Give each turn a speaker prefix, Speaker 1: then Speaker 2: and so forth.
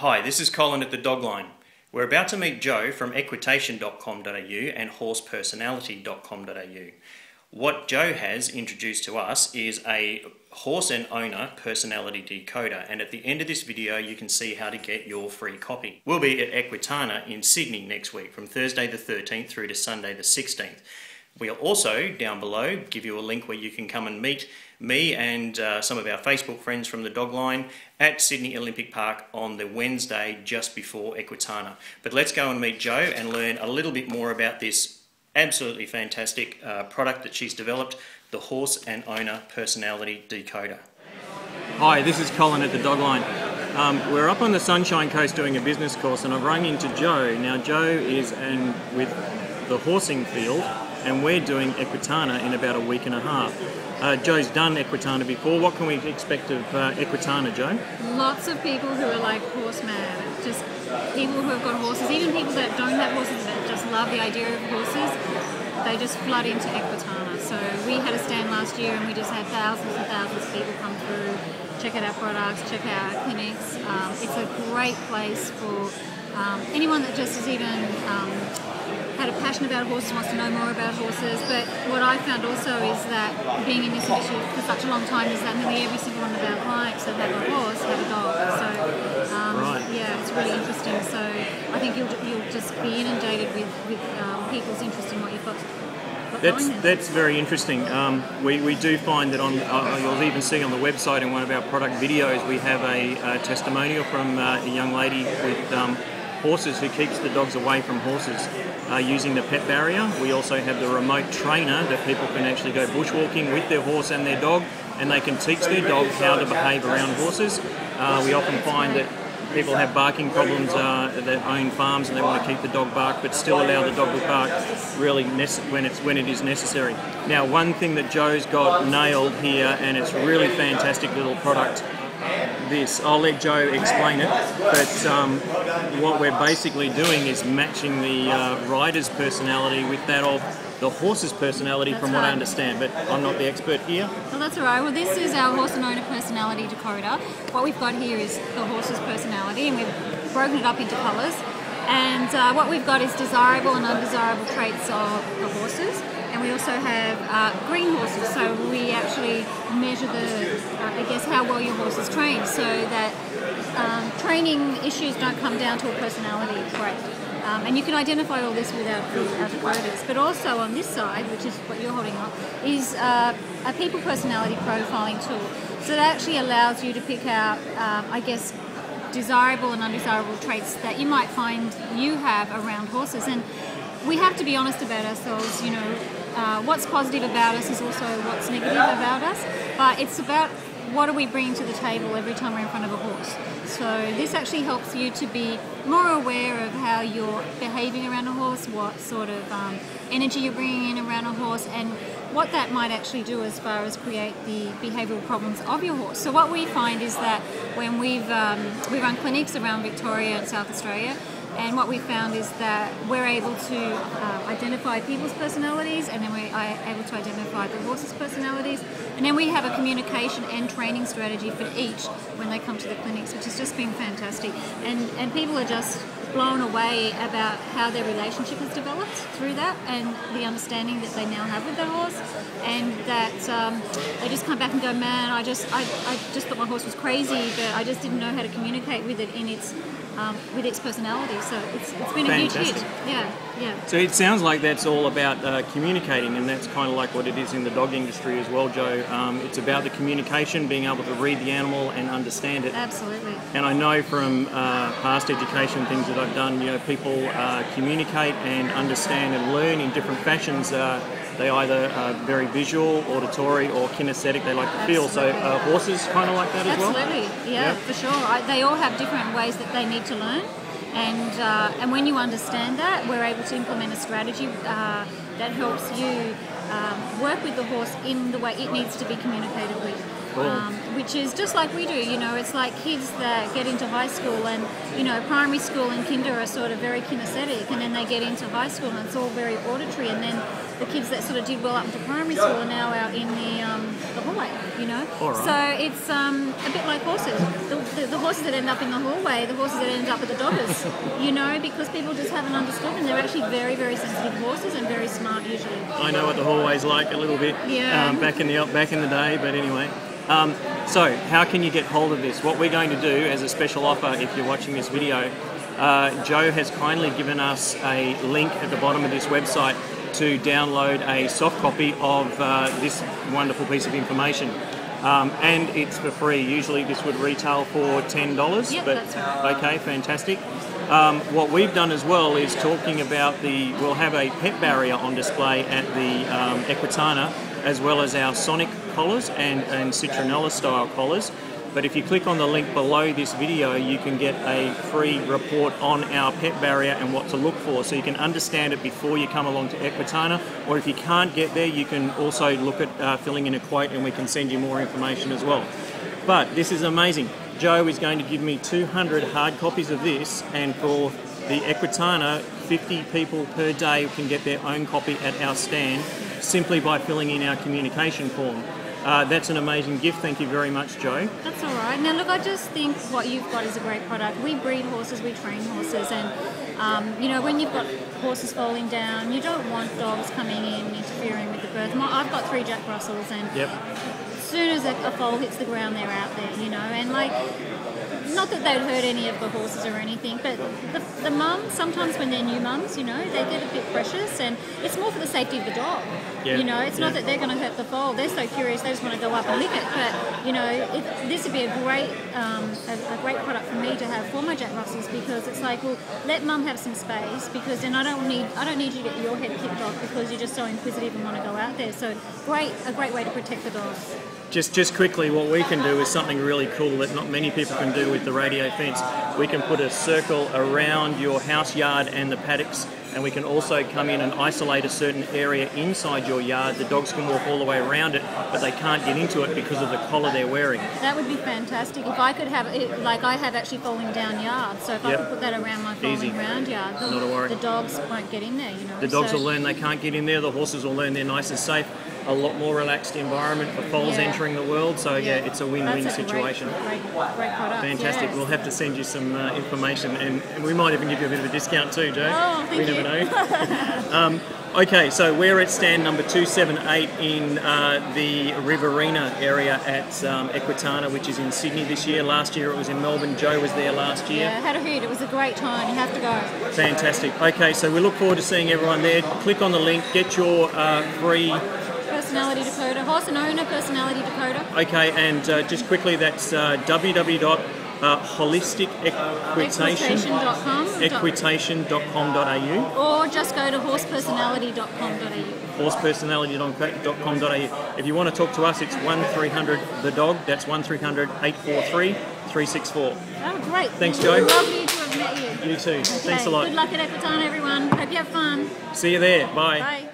Speaker 1: Hi, this is Colin at the Dog Line. We're about to meet Joe from equitation.com.au and horsepersonality.com.au. What Joe has introduced to us is a horse and owner personality decoder, and at the end of this video you can see how to get your free copy. We'll be at Equitana in Sydney next week from Thursday the 13th through to Sunday the 16th. We'll also, down below, give you a link where you can come and meet me and some of our Facebook friends from the Dog Line at Sydney Olympic Park on the Wednesday just before Equitana. But let's go and meet Joe and learn a little bit more about this absolutely fantastic product that she's developed, the Horse and Owner Personality Decoder.
Speaker 2: Hi, this is Colin at the Dog Line. We're up on the Sunshine Coast doing a business course and I've rung into Joe. Now Joe is with the horsing field and we're doing Equitana in about a week and a half. Joe's done Equitana before. What can we expect of Equitana, Joe?
Speaker 3: Lots of people who are like horse mad, just people who have got horses, even people that don't have horses that just love the idea of horses, they just flood into Equitana. So we had a stand last year and we just had thousands and thousands of people come through, check out our products, check out our clinics. It's a great place for anyone that just is even had a passion about horses, wants to know more about horses. But what I found also is that being in this industry for such a long time is that nearly every single one of our clients that have a horse have a dog. So yeah, it's really interesting. So I think you'll just be inundated with people's interest in what you've got.
Speaker 2: That's very interesting. We do find that you'll even see on the website in one of our product videos we have a testimonial from a young lady with horses who keeps the dogs away from horses using the pet barrier. We also have the remote trainer that people can actually go bushwalking with their horse and their dog, and they can teach their dog how to behave around horses. We often find that people have barking problems that own farms and they want to keep the dog bark but still allow the dog to bark really when it is necessary. Now, one thing that Joe's got nailed here, and it's really fantastic little product, I'll let Joe explain it, but what we're basically doing is matching the rider's personality with that of the horse's personality. That's from what I understand, but I'm not the expert here.
Speaker 3: Well, that's all right. Well, this is our Horse and Owner Personality Decoder. What we've got here is the horse's personality, and we've broken it up into colours. And what we've got is desirable and undesirable traits of the horses. And we also have green horses, so we actually measure how well your horse is trained, so that training issues don't come down to a personality trait. And you can identify all this with our decoders. But also on this side, which is what you're holding up, is a people personality profiling tool. So that actually allows you to pick out, desirable and undesirable traits that you might find you have around horses. And we have to be honest about ourselves, you know. What's positive about us is also what's negative about us, but it's about what are we bringing to the table every time we're in front of a horse. So this actually helps you to be more aware of how you're behaving around a horse, what sort of energy you're bringing in around a horse, and what that might actually do as far as create the behavioural problems of your horse. So what we find is that when we run clinics around Victoria and South Australia, and what we found is that we're able to identify people's personalities, and then we're able to identify the horses' personalities, and then we have a communication and training strategy for each when they come to the clinics, which has just been fantastic. And people are just blown away about how their relationship has developed through that, and the understanding that they now have with their horse, and that they just come back and go, man, I just thought my horse was crazy, but I just didn't know how to communicate with it in its with its personality. So it's been a huge hit. Yeah.
Speaker 2: So it sounds like that's all about communicating, and that's kind of like what it is in the dog industry as well, Joe. It's about the communication, being able to read the animal and understand it.
Speaker 3: Absolutely.
Speaker 2: And I know from past education things that I've done, you know, people communicate and understand and learn in different fashions. They either are very visual, auditory, or kinesthetic. They like to feel. So horses kind of like that as well?
Speaker 3: Absolutely, yeah, for sure. They all have different ways that they need to learn. And when you understand that, we're able to implement a strategy that helps you work with the horse in the way it needs to be communicated with.
Speaker 2: Cool.
Speaker 3: Which is just like we do, you know, it's like kids that get into high school and, you know, primary school and kinder are sort of very kinesthetic, and then they get into high school and it's all very auditory, and then the kids that sort of did well up into primary school are now out in the hallway, you know.
Speaker 2: All right.
Speaker 3: So it's a bit like horses. The horses that end up in the hallway, the horses that end up at the doggers, you know, because people just haven't understood them. They're actually very, very sensitive horses and very smart usually.
Speaker 2: I know what the hallway's like a little bit back in the day, but anyway. So how can you get hold of this? What we're going to do as a special offer, if you're watching this video, Joe has kindly given us a link at the bottom of this website to download a soft copy of this wonderful piece of information. And it's for free. Usually this would retail for $10.
Speaker 3: Yep,
Speaker 2: but
Speaker 3: that's right.
Speaker 2: okay, fantastic. What we've done as well is talking about we'll have a pet barrier on display at the Equitana, as well as our Sonic collars and Citronella style collars. But if you click on the link below this video, you can get a free report on our pet barrier and what to look for, so you can understand it before you come along to Equitana. Or if you can't get there, you can also look at filling in a quote and we can send you more information as well. But this is amazing. Joe is going to give me 200 hard copies of this, and for the Equitana, 50 people per day can get their own copy at our stand simply by filling in our communication form. That's an amazing gift. Thank you very much, Joe.
Speaker 3: That's all right. Now, look, I just think what you've got is a great product. We breed horses, we train horses, and you know, when you've got horses falling down, you don't want dogs coming in and interfering with the birth. I've got 3 Jack Russells, and as soon as a foal hits the ground, they're out there, you know, and like, not that they'd hurt any of the horses or anything, but the mums, sometimes when they're new mums, you know, they get a bit precious, and it's more for the safety of the dog.
Speaker 2: Yeah.
Speaker 3: You know, it's not that they're going to hurt the foal. They're so curious, they just want to go up and lick it. But, you know, this would be a great product for me to have for my Jack Russells, because it's like, well, let mum have some space, because then I don't need you to get your head kicked off because you're just so inquisitive and want to go out there. So a great way to protect the dogs.
Speaker 2: Just quickly, what we can do is something really cool that not many people can do with the radio fence. We can put a circle around your house yard and the paddocks, and we can also come in and isolate a certain area inside your yard. The dogs can walk all the way around it, but they can't get into it because of the collar they're wearing.
Speaker 3: That would be fantastic. If I could have it, like I have actually falling down yards, so if I could put that around my falling round yard,
Speaker 2: not a worry.
Speaker 3: The dogs won't get in there, you know.
Speaker 2: The dogs will learn they can't get in there, the horses will learn they're nice and safe. A lot more relaxed environment for foals entering the world, so it's a win-win situation.
Speaker 3: Great product.
Speaker 2: Fantastic.
Speaker 3: Yes.
Speaker 2: We'll have to send you some information, and we might even give you a bit of a discount too, Joe.
Speaker 3: Oh, thank you.
Speaker 2: We never know. Okay, so we're at stand number 278 in the Riverina area at Equitana, which is in Sydney this year. Last year it was in Melbourne. Joe was there last year.
Speaker 3: Yeah, had a hoot. It was a great time. You have to go.
Speaker 2: Fantastic. Okay, so we look forward to seeing everyone there. Click on the link, get your free
Speaker 3: personality decoder, horse and owner personality decoder.
Speaker 2: Okay, and just quickly, that's www.holisticequitation.com.au,
Speaker 3: or just go to horsepersonality.com.au.
Speaker 2: horsepersonality.com.au. If you want to talk to us, it's 1300 the dog. That's 1300 843 364.
Speaker 3: Oh, great.
Speaker 2: Thanks, Joe.
Speaker 3: Lovely to have met you.
Speaker 2: You too.
Speaker 3: Okay.
Speaker 2: Thanks a lot.
Speaker 3: Good luck at Equitana, everyone. Hope you have fun.
Speaker 2: See you there. Bye.
Speaker 3: Bye.